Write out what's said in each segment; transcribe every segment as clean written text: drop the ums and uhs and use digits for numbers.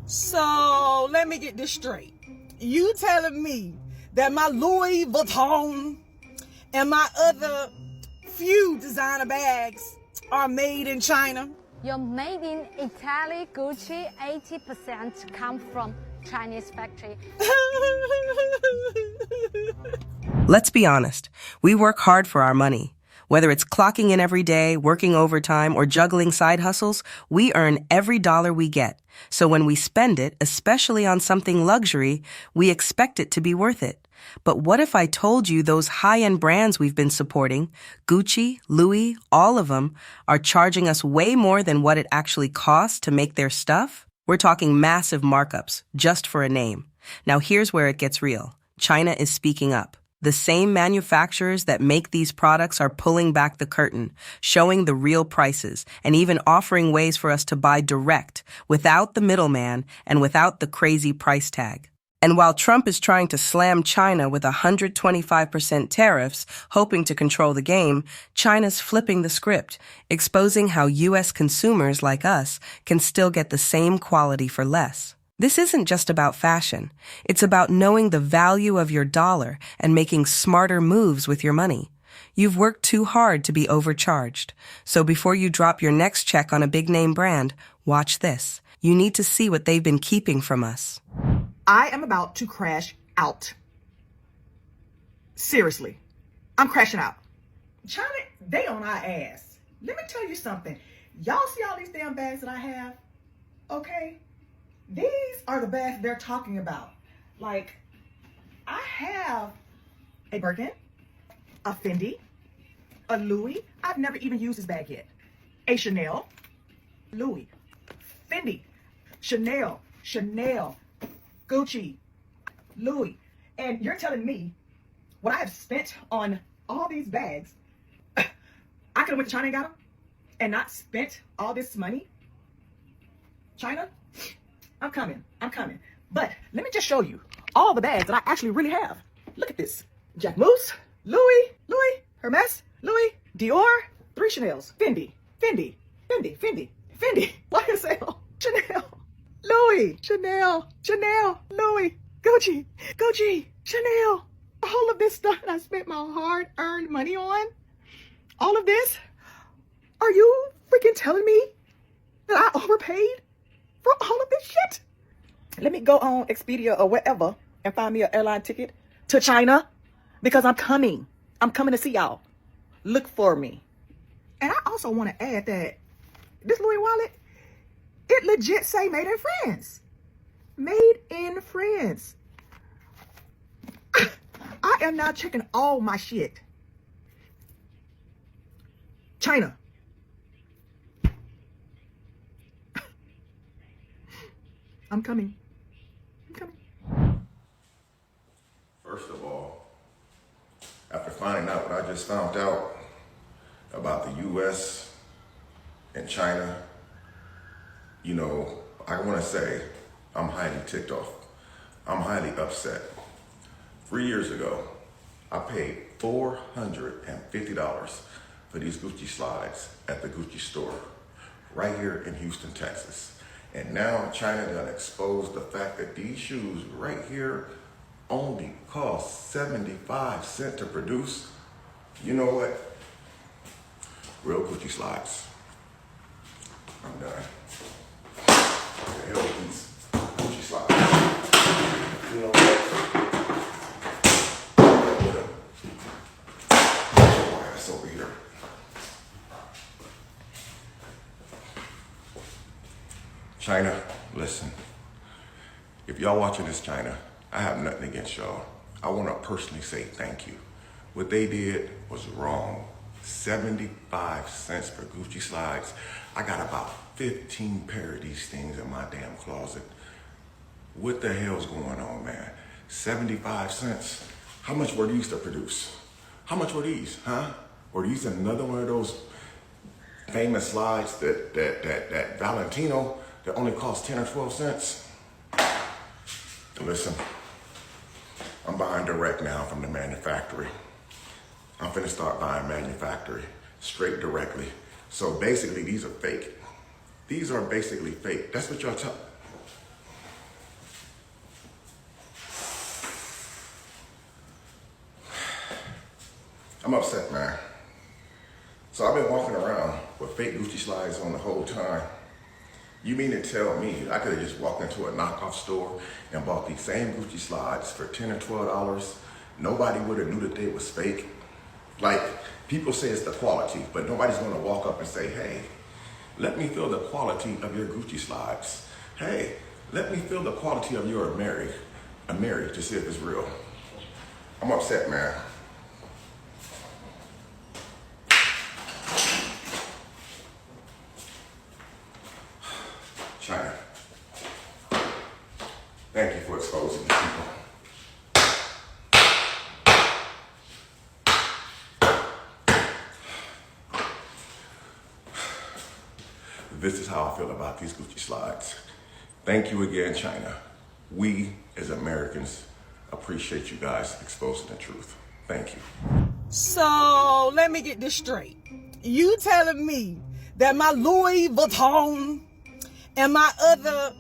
So let me get this straight. You telling me that my Louis Vuitton and my other few designer bags are made in China? Your made in Italy Gucci 80% come from Chinese factory. Let's be honest. We work hard for our money. Whether it's clocking in every day, working overtime, or juggling side hustles, we earn every dollar we get. So when we spend it, especially on something luxury, we expect it to be worth it. But what if I told you those high-end brands we've been supporting, Gucci, Louis, all of them, are charging us way more than what it actually costs to make their stuff? We're talking massive markups, just for a name. Now here's where it gets real. China is speaking up. The same manufacturers that make these products are pulling back the curtain, showing the real prices, and even offering ways for us to buy direct, without the middleman and without the crazy price tag. And while Trump is trying to slam China with 125% tariffs, hoping to control the game, China's flipping the script, exposing how U.S. consumers like us can still get the same quality for less. This isn't just about fashion. It's about knowing the value of your dollar and making smarter moves with your money. You've worked too hard to be overcharged. So before you drop your next check on a big-name brand, watch this. You need to see what they've been keeping from us. I am about to crash out. Seriously, I'm crashing out. China, they on our ass. Let me tell you something. Y'all see all these damn bags that I have? Okay? These are the bags they're talking about. Like, I have a Birkin, a Fendi, a Louis. I've never even used this bag yet. A Chanel, Louis, Fendi, Chanel, Gucci, Louis. And you're telling me what I have spent on all these bags, I could have went to China and got them and not spent all this money? China? I'm coming. But let me just show you all the bags that I actually really have. Look at this. Jack Moose, Louis, Hermes, Louis, Dior, 3 Chanels, Fendi, YSL, Chanel, Louis, Chanel, Louis, Gucci, Chanel. All of this stuff that I spent my hard-earned money on, all of this, are you freaking telling me that I overpaid for all of this shit? Let me go on Expedia or whatever and find me an airline ticket to China, because I'm coming to see y'all. Look for me. And I also want to add that this Louis wallet, it legit say made in France. Made in France. I am now checking all my shit. China. I'm coming. First of all, after finding out what I just found out about the U.S. and China, you know, I want to say I'm highly ticked off. I'm highly upset. 3 years ago, I paid $450 for these Gucci slides at the Gucci store right here in Houston, Texas. And now China done exposed the fact that these shoes right here only cost 75 cents to produce. You know what? Real Gucci slides. I'm done. What the hell with these Gucci slides? You know what? That's over here. China, listen. If y'all watching this, China, I have nothing against y'all. I want to personally say thank you. What they did was wrong. 75 cents for Gucci slides. I got about 15 pair of these things in my damn closet. What the hell's going on, man? 75 cents? How much were these to produce? How much were these, huh? Were these another one of those famous slides that Valentino that only cost 10 or 12 cents? Listen, I'm buying direct now from the manufacturer. I'm finna start buying manufacturer straight directly. So basically, these are fake. These are basically fake. That's what y'all tell. I'm upset, man. So I've been walking around with fake Gucci slides on the whole time. You mean to tell me I could have just walked into a knockoff store and bought these same Gucci slides for $10 or $12? Nobody would have knew that they was fake. Like, people say it's the quality, but nobody's gonna walk up and say, hey, let me feel the quality of your Gucci slides. Hey, let me feel the quality of your Ameri to see if it's real. I'm upset, man. China, thank you for exposing the people. This is how I feel about these Gucci slides. Thank you again, China. We, as Americans, appreciate you guys exposing the truth. Thank you. So let me get this straight. You telling me that my Louis Vuitton and my other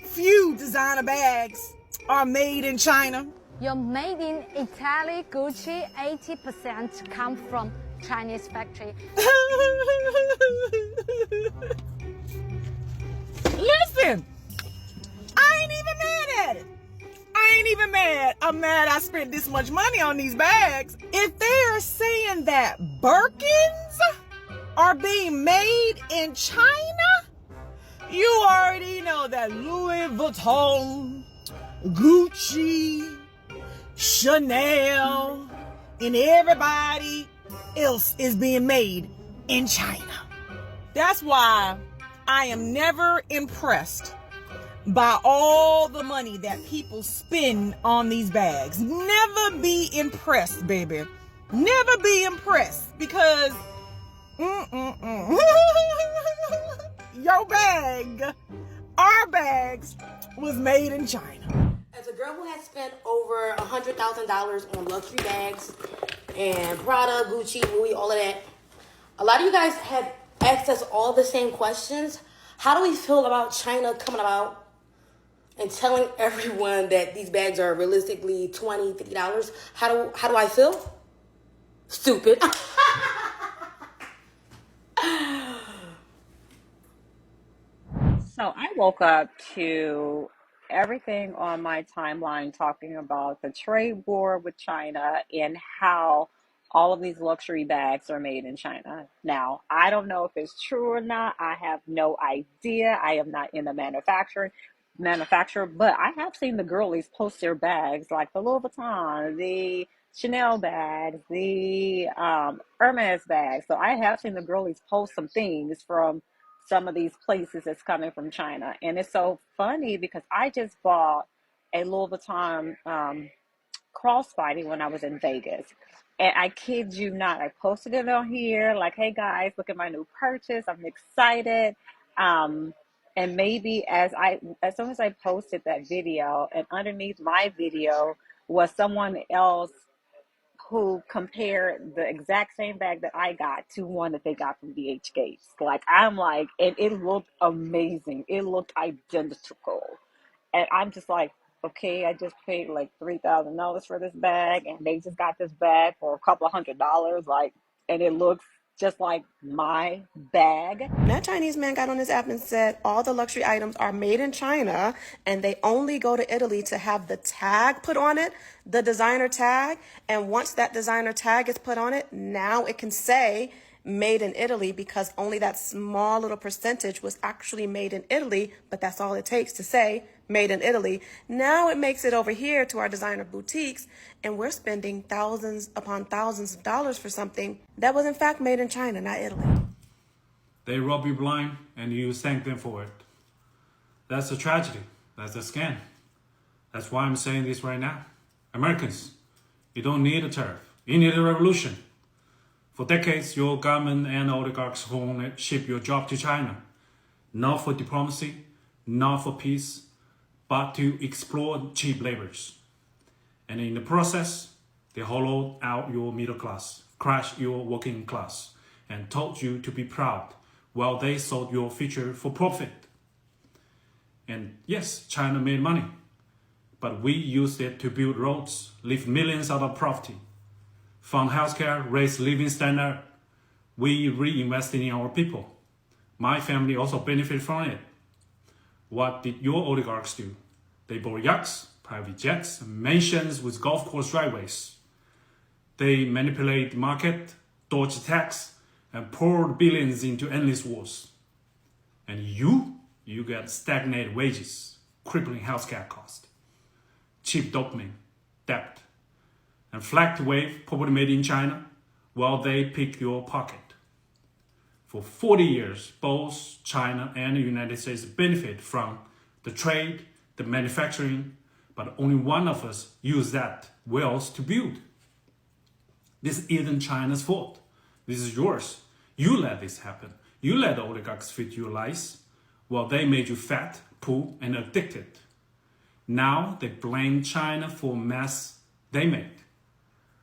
few designer bags are made in China? Your made in Italy Gucci 80% come from Chinese factory. Listen, I ain't even mad at it. I ain't even mad. I'm mad I spent this much money on these bags. If they are saying that Birkins are being made in China, you already know that Louis Vuitton, Gucci, Chanel, and everybody else is being made in China. That's why I am never impressed by all the money that people spend on these bags. Never be impressed, baby. Never be impressed, because your bag, our bags, was made in China. As a girl who has spent over $100,000 on luxury bags and Prada, Gucci, Louis, all of that, a lot of you guys have asked us all the same questions. How do we feel about China coming about and telling everyone that these bags are realistically $20, $50? How do I feel? Stupid. So I woke up to everything on my timeline talking about the trade war with China and how all of these luxury bags are made in China. Now, I don't know if it's true or not. I have no idea. I am not in the manufacturer, but I have seen the girlies post their bags, like the Louis Vuitton, the Chanel bags, the Hermes bags. So I have seen the girlies post some things from some of these places that's coming from China. And it's so funny because I just bought a Louis Vuitton crossbody when I was in Vegas. And I kid you not, I posted it on here like, hey guys, look at my new purchase. I'm excited. And maybe as soon as I posted that video, and underneath my video was someone else who compared the exact same bag that I got to one that they got from BH Gates. Like, I'm like, and it looked amazing. It looked identical. And I'm just like, okay, I just paid like $3,000 for this bag, and they just got this bag for a couple of $100s, like, and it looks just like my bag. That Chinese man got on his app and said all the luxury items are made in China and they only go to Italy to have the tag put on it, the designer tag. And once that designer tag is put on it, now it can say made in Italy, because only that small little percentage was actually made in Italy, but that's all it takes to say made in Italy. Now it makes it over here to our designer boutiques, and we're spending thousands upon thousands of dollars for something that was in fact made in China, not Italy. They rob you blind and you thank them for it. That's a tragedy. That's a scam. That's why I'm saying this right now. Americans, you don't need a tariff. You need a revolution. For decades, your government and oligarchs only ship your job to China, not for diplomacy, not for peace, but to exploit cheap laborers. And in the process, they hollowed out your middle class, crushed your working class, and taught you to be proud while they sold your future for profit. And yes, China made money, but we used it to build roads, lift millions out of poverty. fund healthcare, raise living standard. We reinvest in our people. My family also benefit from it. What did your oligarchs do? They bought yachts, private jets, mansions with golf course driveways. They manipulate the market, dodged tax, and poured billions into endless wars. And you get stagnated wages, crippling healthcare cost, cheap dopamine, debt, and flagged wave probably made in China while they pick your pocket. For 40 years, both China and the United States benefit from the trade, the manufacturing, but only one of us use that wealth to build. This isn't China's fault. This is yours. You let this happen. You let the oligarchs fit your lies while they made you fat, poor, and addicted. Now they blame China for mess they made.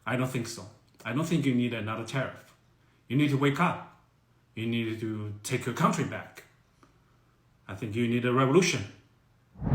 I don't think so. I don't think you need another tariff. You need to wake up. You need to take your country back. I think you need a revolution.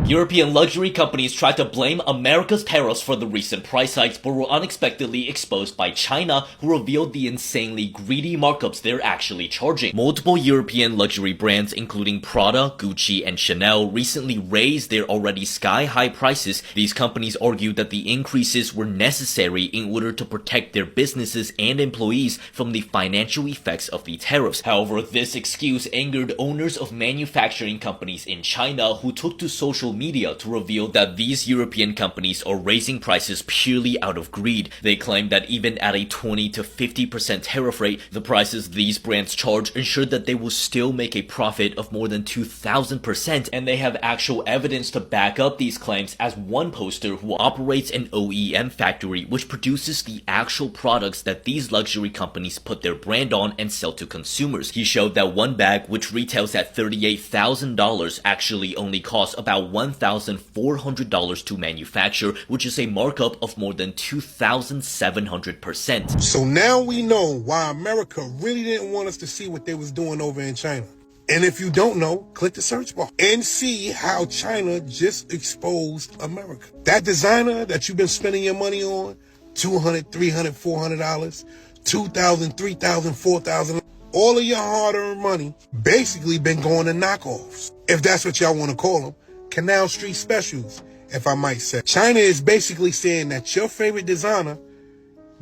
European luxury companies tried to blame America's tariffs for the recent price hikes, but were unexpectedly exposed by China, who revealed the insanely greedy markups they're actually charging. Multiple European luxury brands, including Prada, Gucci, and Chanel, recently raised their already sky-high prices. These companies argued that the increases were necessary in order to protect their businesses and employees from the financial effects of the tariffs. However, this excuse angered owners of manufacturing companies in China, who took to social media to reveal that these European companies are raising prices purely out of greed. They claim that even at a 20 to 50% tariff rate, the prices these brands charge ensure that they will still make a profit of more than 2,000%, and they have actual evidence to back up these claims, as one poster who operates an OEM factory which produces the actual products that these luxury companies put their brand on and sell to consumers. He showed that one bag, which retails at $38,000, actually only costs about $1,400 to manufacture, which is a markup of more than 2,700%. So now we know why America really didn't want us to see what they was doing over in China. And if you don't know, click the search bar and see how China just exposed America. That designer that you've been spending your money on, $200, $300, $400, $2,000, $3,000, $4,000, all of your hard-earned money basically been going to knockoffs, if that's what y'all want to call them. Canal Street specials, if I might say. China is basically saying that your favorite designer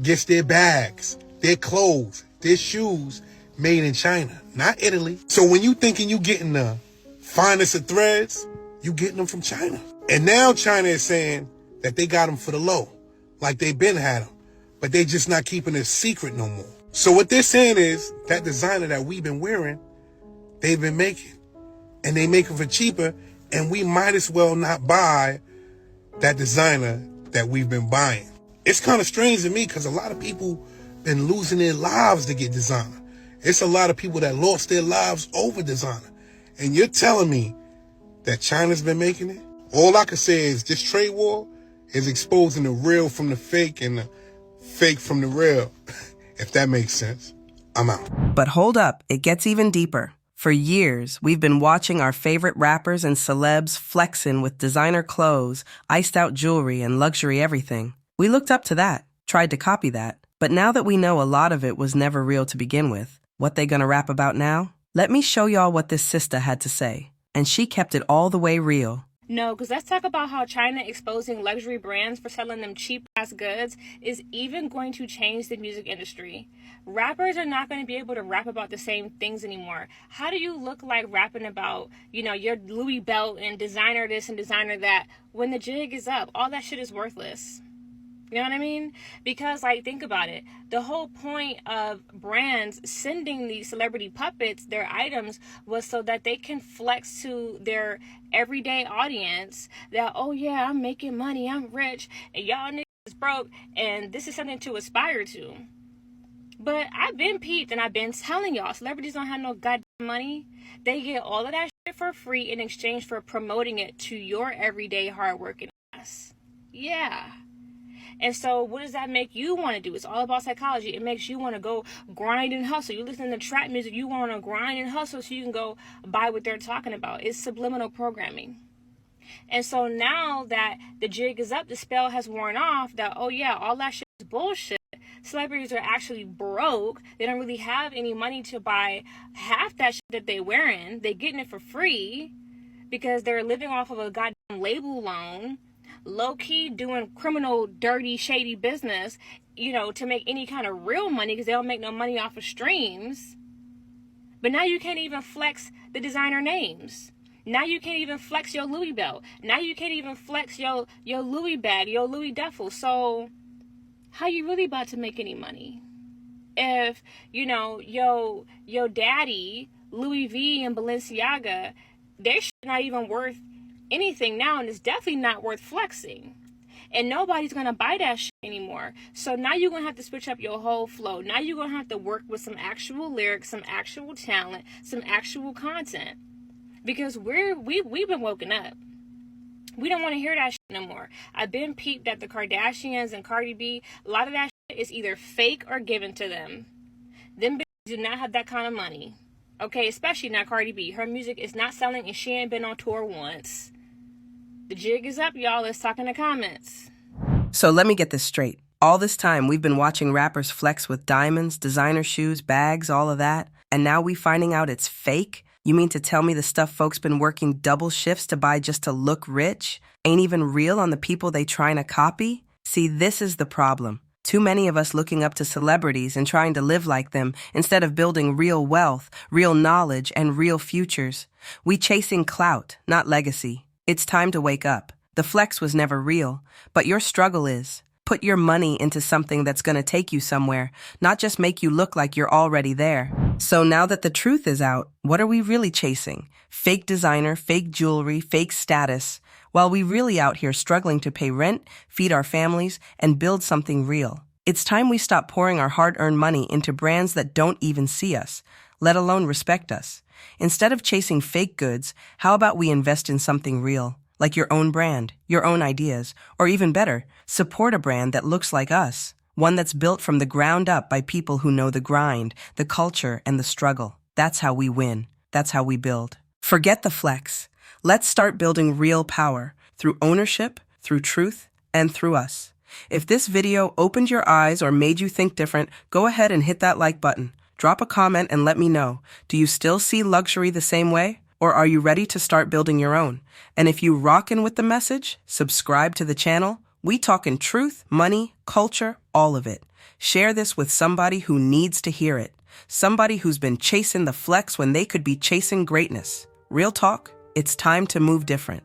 gets their bags, their clothes, their shoes made in China, not Italy. So when you thinking you getting the finest of threads, you getting them from China. And now China is saying that they got them for the low, like they been had them, but they just not keeping it secret no more. So what they're saying is that designer that we've been wearing, they've been making, and they make them for cheaper. And we might as well not buy that designer that we've been buying. It's kind of strange to me because a lot of people been losing their lives to get designer. It's a lot of people that lost their lives over designer. And you're telling me that China's been making it? All I can say is this trade war is exposing the real from the fake and the fake from the real. If that makes sense. I'm out. But hold up, it gets even deeper. For years, we've been watching our favorite rappers and celebs flexing with designer clothes, iced out jewelry, and luxury everything. We looked up to that, tried to copy that. But now that we know a lot of it was never real to begin with, what they gonna rap about now? Let me show y'all what this sister had to say. And she kept it all the way real. No, because let's talk about how China exposing luxury brands for selling them cheap-ass goods is even going to change the music industry. Rappers are not going to be able to rap about the same things anymore. How do you look like rapping about, your Louis belt and designer this and designer that when the jig is up? All that shit is worthless. You know what I mean? Because, think about it. The whole point of brands sending these celebrity puppets their items was so that they can flex to their everyday audience that, oh yeah, I'm making money, I'm rich, and y'all niggas is broke, and this is something to aspire to. But I've been peeped, and I've been telling y'all, celebrities don't have no goddamn money. They get all of that shit for free in exchange for promoting it to your everyday hardworking ass. Yeah. And so what does that make you want to do? It's all about psychology. It makes you want to go grind and hustle. You listen to trap music, you want to grind and hustle so you can go buy what they're talking about. It's subliminal programming. And so now that the jig is up, the spell has worn off, that, oh yeah, all that shit is bullshit. celebrities are actually broke. They don't really have any money to buy half that shit that they wearing. They getting it for free because they're living off of a goddamn label loan, low-key doing criminal, dirty, shady business, you know, to make any kind of real money because they don't make no money off of streams. But now you can't even flex the designer names. Now you can't even flex your Louis belt. Now you can't even flex your Louis bag, your Louis duffel. So how you really about to make any money? If, you know, your daddy, Louis V and Balenciaga, their shit not even worth anything now, and it's definitely not worth flexing. And nobody's gonna buy that shit anymore. So now you're gonna have to switch up your whole flow. Now you're gonna have to work with some actual lyrics, some actual talent, some actual content. Because we've been woken up. We don't want to hear that shit no more. I've been peeped at the Kardashians and Cardi B. A lot of that shit is either fake or given to them. Them bitches do not have that kind of money. Okay, especially not Cardi B. Her music is not selling and she ain't been on tour once. The jig is up, y'all. Let's talk in the comments. So let me get this straight. All this time, we've been watching rappers flex with diamonds, designer shoes, bags, all of that, and now we finding out it's fake? You mean to tell me the stuff folks been working double shifts to buy just to look rich ain't even real on the people they trying to copy? See, this is the problem. Too many of us looking up to celebrities and trying to live like them instead of building real wealth, real knowledge, and real futures. We chasing clout, not legacy. It's time to wake up. The flex was never real, but your struggle is. Put your money into something that's going to take you somewhere, not just make you look like you're already there. So now that the truth is out, what are we really chasing? Fake designer, fake jewelry, fake status, while we really out here struggling to pay rent, feed our families, and build something real. It's time we stop pouring our hard-earned money into brands that don't even see us, let alone respect us. Instead of chasing fake goods, how about we invest in something real? Like your own brand, your own ideas, or even better, support a brand that looks like us, one that's built from the ground up by people who know the grind, the culture, and the struggle. That's how we win. That's how we build. Forget the flex. Let's start building real power through ownership, through truth, and through us. If this video opened your eyes or made you think different, go ahead and hit that like button. Drop a comment and let me know. Do you still see luxury the same way? Or are you ready to start building your own? And if you rockin' with the message, subscribe to the channel. We talkin' truth, money, culture, all of it. Share this with somebody who needs to hear it. Somebody who's been chasing the flex when they could be chasing greatness. Real talk, it's time to move different.